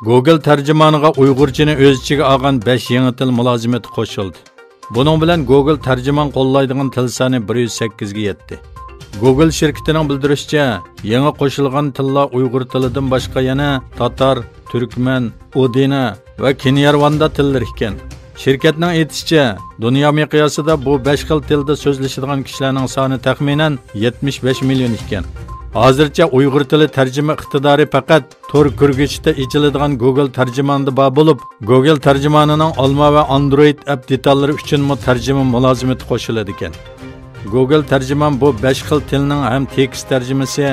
Google tarjimoniga Uyg'urchani o'z ichiga olgan 5 yangi til mulozimati qo'shildi. Buning bilan Google tarjimon qo'llaydigan til soni 108 ga yetdi. Google şirketining bildirishicha, yangi qo'shilgan tillar Uyg'ur tilidan boshqa yana Tatar, Turkman, Odina va Kinyarvanda tillar ekan. Şirketning aytishicha, dunyo miqyosida bu 5 xil tilda so'zlashadigan kishilarning soni taxminan 75 million ekan. Hozircha Uyg'ur tili tarjima iqtidori faqat tor ko'rgichda ijiladigan Google tarjimonida bor bo'lib, Google tarjimonining Alma va Android app detallari uchun tarjima mulozimati qo'shiladi ekan. Google tarjimon bu 5 xil tilning ham tekst tarjimasi,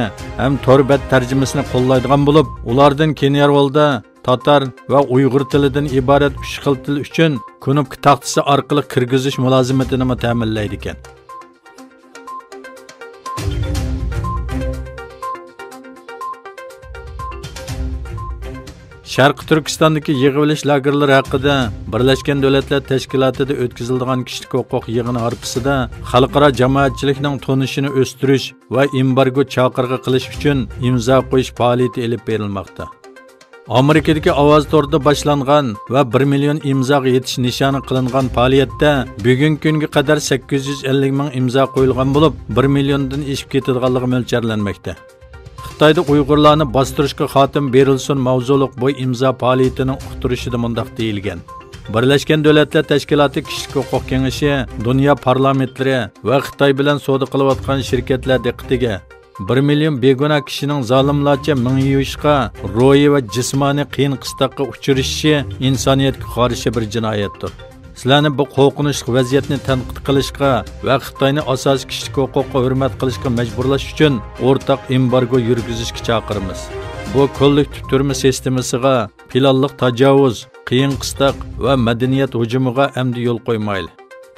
ham torbat tarjimasini qo'llaydigan bo'lib, ulardan Kenyarvolda, Tatar va Uyg'ur tilidan iborat 3 xil til uchun knopka taxtasi orqali kirgizish mulozimatini ta'minlaydi ekan. Sharqi Turkistondagi yig'ilish lagerlari haqida Birlashgan Davlatlar Tashkilotida o'tkaziladigan kishilik huquq yig'ini arifasida xalqaro jamoatchilikning tonishini o'stirish va embargo chaqirg'i qilish uchun imzo qo'yish faoliyati olib berilmoqda. Amerikadagi ovoz to'rida boshlangan va 1 million imzoga yetish nishoni qilingan faoliyatda bugungi kunga qadar 850 ming imzo qo'yilgan bo'lib, 1 milliondan oshib ketadiganligi mo'ljallanmoqda. Xitoyda Uyg'urlarni bostirishga xotim berilsin mavzuliq bu imzo faoliyatining uqtirishida mundaq deyilgan. Birlashgan Davlatlar Tashkiloti Kishilik huquq kengashi dunyo parlamentlari va Xitoy bilan savdo qilayotgan shirkatlar diqqatiga 1 million begunoh kishining zolimlarcha mingyushqa, ro'yi va jismoniy qiyin qistoqqa uchrashi insoniyatga qarshi bir jinoyatdir. Sizlarni bu qo'rqinchli vaziyatni tanqid qilishga va Xitoyni asosiy kishilik huquqqa hurmat qilishga majburlash uchun o'rtaq embargo yurgizishga chaqiramiz. Bu kollektiv turma sistemasiga planliq tajovuz, qiyin qistoq va madaniyat hujumiga amdi yo'l qo'ymayli.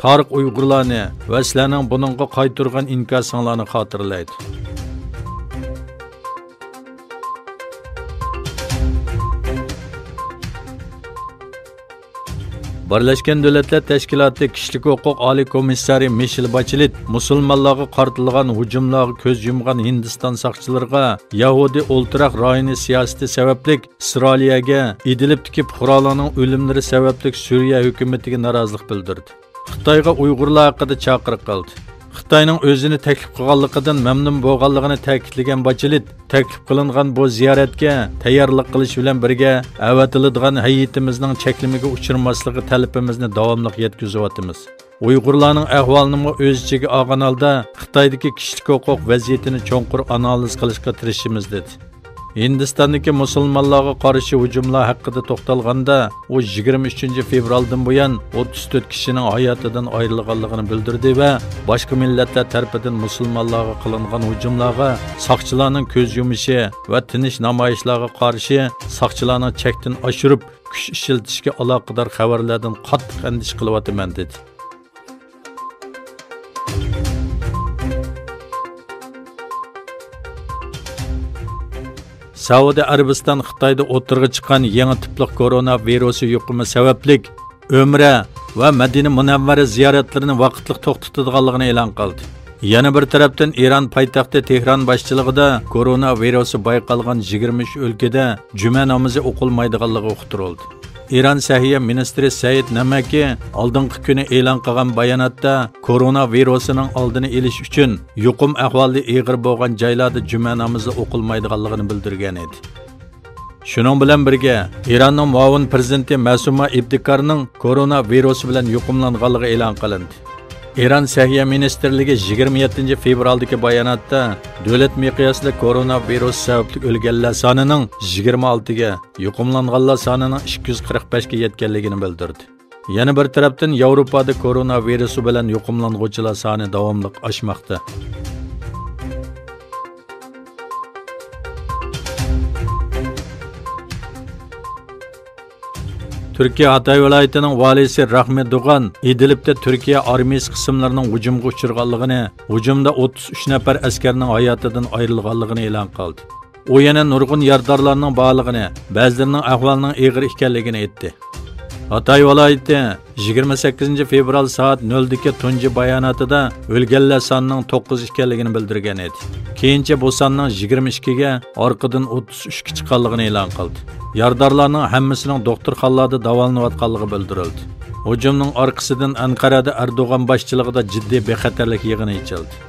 Tarix Uyg'urlarni va sizlarning buningga qaytirgan inkosinglarni xotirlaydi. Birlashgan Davlatlar Tashkiloti Kishilik huquq oliy komissari Michelle Bachelet musulmonlarga qartilgan hujumlarga ko'z yumgan Hindiston soqchilariga Yahudi o'ltiraq rayoni siyosati sababli Isroiliyaga Idlibdagi fuqarolarning o'limlari sababli Suriya hukumatiga norozilik bildirdi. Xitoyga Uyg'urlar haqida chaqiriq qildi. Xitoyning o'zini taklif qilganligidan mamnun bo'lganligini ta'kidlagan Bachelet, taklif qilingan bu ziyoratga tayyorlik qilish bilan birga avatiladigan hayitimizning cheklimiga uchirmasligi talabimizni davomli yetkazyapmiz. Uyg'urlarning ahvolini o'z ichiga olgan holda Xitoydagi kishilik huquq vaziyatini cho'nqur analiz qilishga tirishimiz dedi. Hindistondagi musulmonlarga qarshi hujumlar haqida to'xtalganda, u 23 fevraldan buyon 34 kishining hayotidan ayrilganligini bildirdi va boshqa millatlar tarafidan musulmonlarga qilingan hujumlarga soqchilarning ko'z yumishi va tinish namoyishlarga qarshi soqchilarning chekdan oshirib kuch ishlatishga aloqador xabarlardan qattiq andish qilyapman dedi. Saudiya Arabiston Xitoyda o'tirg'i chiqqan yangi tipli koronavirusi yuqumi sababli Umra va Madina Munavvara ziyoratlarini vaqtliq to'xtatadiganligini e'lon qildi. Yana bir tarafdan Eron poytaxti Tehron boshchiligida koronavirusi bayqalgan 23 o'lkada juma namozi o'qilmaydiganligi uqtirildi. Eron Sahiyya ministri Said Namaki oldingi kuni e'lon qilgan bayonotda koronavirusining oldini olish uchun yuqum ahvoli og'ir bo'lgan joylarda juma namozi o'qilmaydiganligini bildirgan edi. Shuning bilan birga Eronning muavin prezidenti Masuma Ibtikarning koronavirusi bilan yuqumlanganligi e'lon qilindi. Eron Sahiyya ministrligi 27 fevraldagi bayonotda davlat miqyosida koronavirus sababli o'lganlar sonining 26 ga, yuqumlanganlar sonining 245 ga yetganligini bildirdi. Yana bir tarafdan Yevropada koronavirusi bilan yuqumlanuvchilar soni davomli oshmoqda. Türkiye Hatay viloyatining valisi Rahmet Doğan Idlib'de Türkiye armiyasi qismlarining hujumga uchirganligini, hujumda 33 nafar askarning hayotidan ayrilganligini e'lon qildi. U yana nurg'un yordamlarning borligini, ba'zilarining ahvolining og'ir ekanligini aytdi. Hatay viloyati 28 fevral soat 0'dagi tunji bayonotida o'lganlar sonining 9 ekanligini bildirgan edi. Keyincha bu sonning 22 ga orqadan 33 ga chiqqanligini e'lon qildi. Yardorlarning hammasining doktorxonalarda davolanayotganligi bildirildi. Hujumning orqasidan Anqarada Erdo'g'an boshchiligida jiddiy bexatarlik yig'ini ochildi.